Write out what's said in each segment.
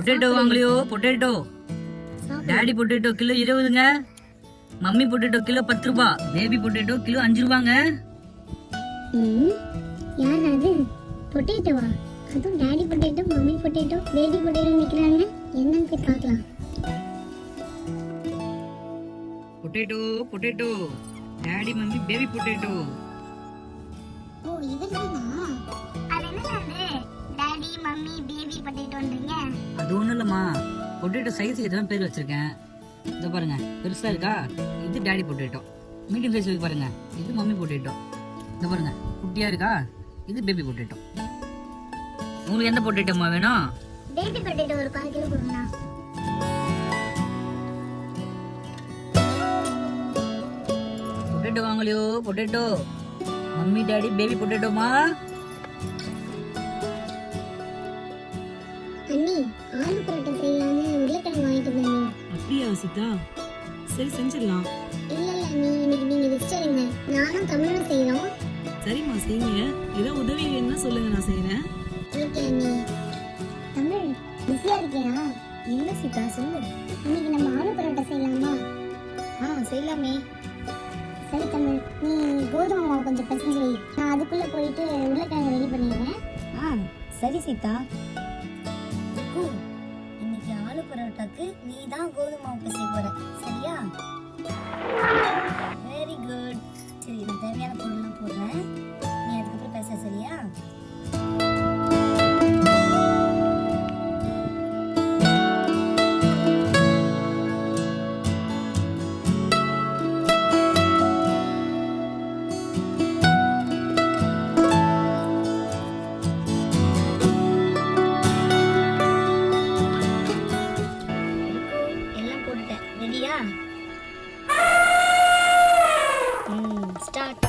Potato வாங்கலையோ? Potato daddy potato kilo 20ங்க. Mummy potato kilo 10 ரூபாய். பேபி பொட்டேட்டோ கிலோ 5 ரூபாங்க. யார் அது? பொட்டேட்டோவா? அதுவும் daddy potato, mummy potato, baby potato நிக்கிறாங்க. என்னன்னு போய் பார்க்கலாம். Potato potato daddy mummy baby potato. ஓ இதுதானா? அது என்னது? டாடி மம்மி பேபி பொட்டேட்டோன்றீங்க? அது ஒண்ணும் இல்லம்மா, பொட்டேட்டோ சைஸ் இதெல்லாம் பேர் வச்சிருக்கேன். இத பாருங்க, பெருசா இருக்கா? இது டாடி பொட்டேட்டோ. மீடியம் சைஸ் இருக்கு பாருங்க, இது மம்மி பொட்டேட்டோ. இத பாருங்க, குட்டியா இருக்கா? இது பேபி பொட்டேட்டோ. உங்களுக்கு எந்த பொட்டேட்டோமா வேணும்? பேபி பொட்டேட்டோ ஒரு 1/4 கிலோ கொடுங்கண்ணா. பொட்டேட்டோ வாங்கலையோ? பொட்டேட்டோ மம்மி டாடி பேபி பொட்டேட்டோமா. அண்ணி, ஆலு பரோட்டா செய்யலாம்னு உருளைக்கிழங்கு வாங்கிட்டு வந்தேன். அப்படியா சீதா? சரி செஞ்சிடலாம். இல்ல அண்ணி, இன்னைக்கு நீங்க வெஜிடேரியன். நானும் தமிழும் செய்யறோம். சரிம்மா செய்யுங்க. ஏதோ உதவி வேணும்னா சொல்லுங்க, நான் செய்யறேன். ஓகே அண்ணி. தமிழ் பிஸியா இருக்கியா? இல்ல சீதா, சொல்லு. இன்னைக்கு நம்ம ஆலு பரோட்டா செய்யலாமா? செய்யலாமே. சரி தமிழ், நீ கோதுமை மாவு கொஞ்சம் பிசைஞ்சு வை. நான் அதுக்குள்ள போயிட்டு உருளைக்கிழங்கு ரெடி பண்ணிடுறேன். சரி சீதா. இன்னைக்கு ஆலு பரோட்டாக்கு நீ தான் கோதுமை மாவு பிசைய போற, சரியா? Very good. சரி, நான் தேவையான பொருள்லாம் போடுறேன், நீ அதுக்கப்புறம் பேச, சரியா? எல்லாம் போட்டுட்டேன், ரெடியா? ஸ்டார்ட்.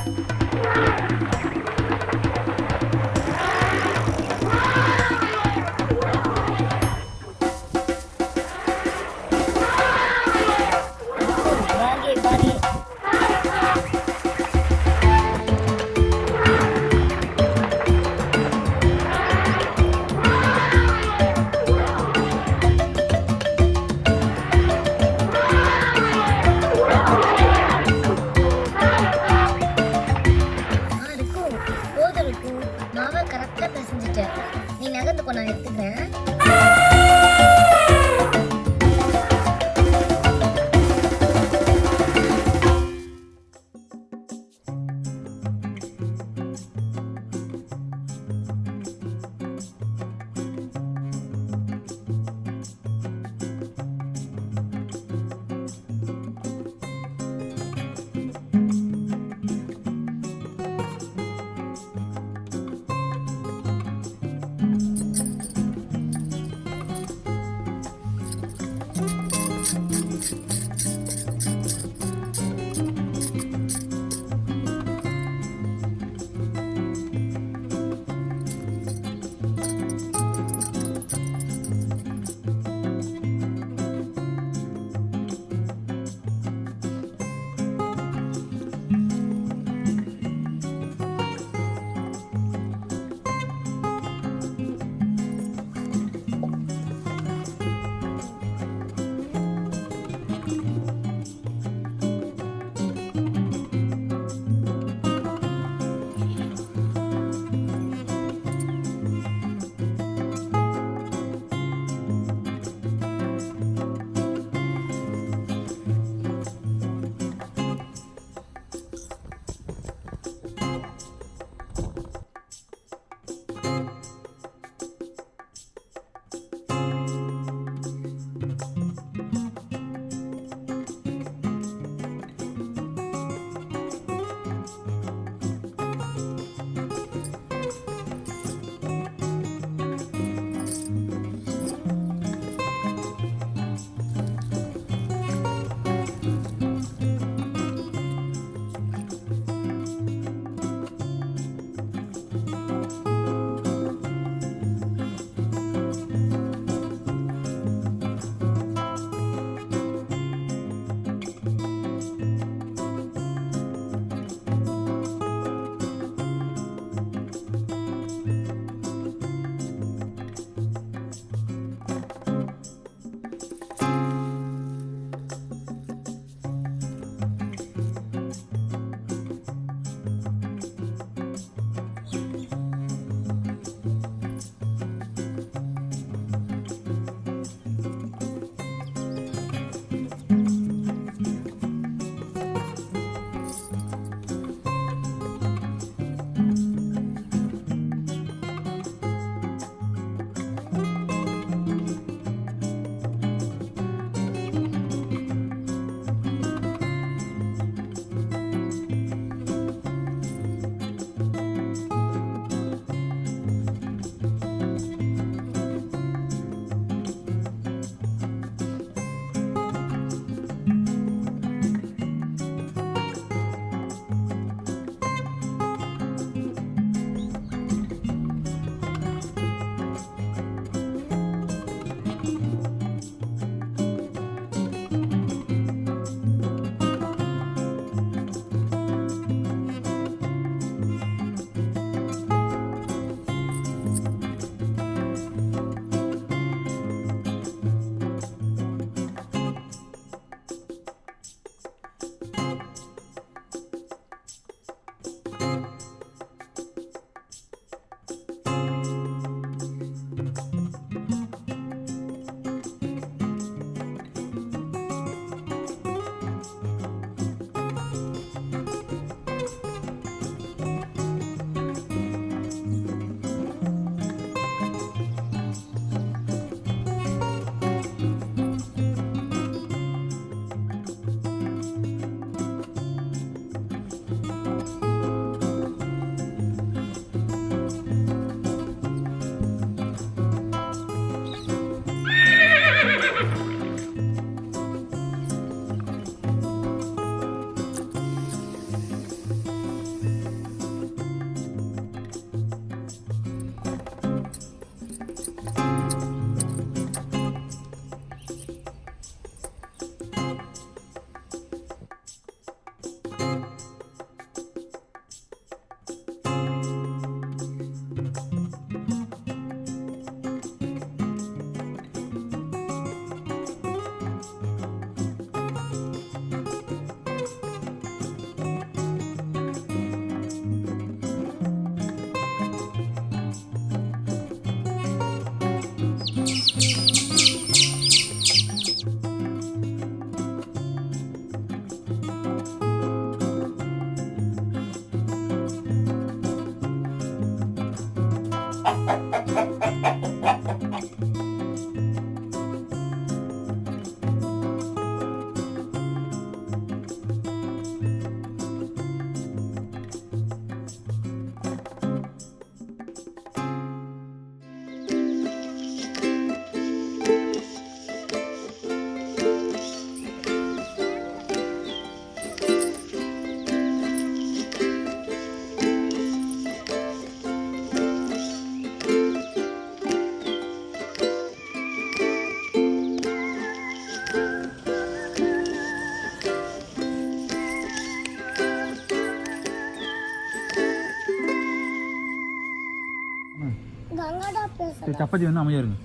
சரி சப்பாத்தி வந்து அமையா இருங்க.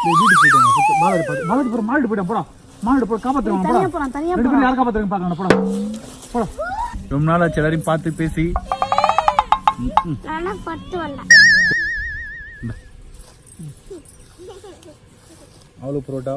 வீட்டுக்கு போயிட்டாங்க. மாடு போயிட்டான் போடா. மாடு போட காப்பாத்துறோம் போடா. ரெண்டு பேரும் யார் காப்பாத்துறீங்க பாக்கலாம் போடா. போடா. ரொம்ப நாள் ஆச்சு எல்லாரையும் பார்த்து பேசி. நானா பட்டு வந்தேன். ஆலு பரோட்டா.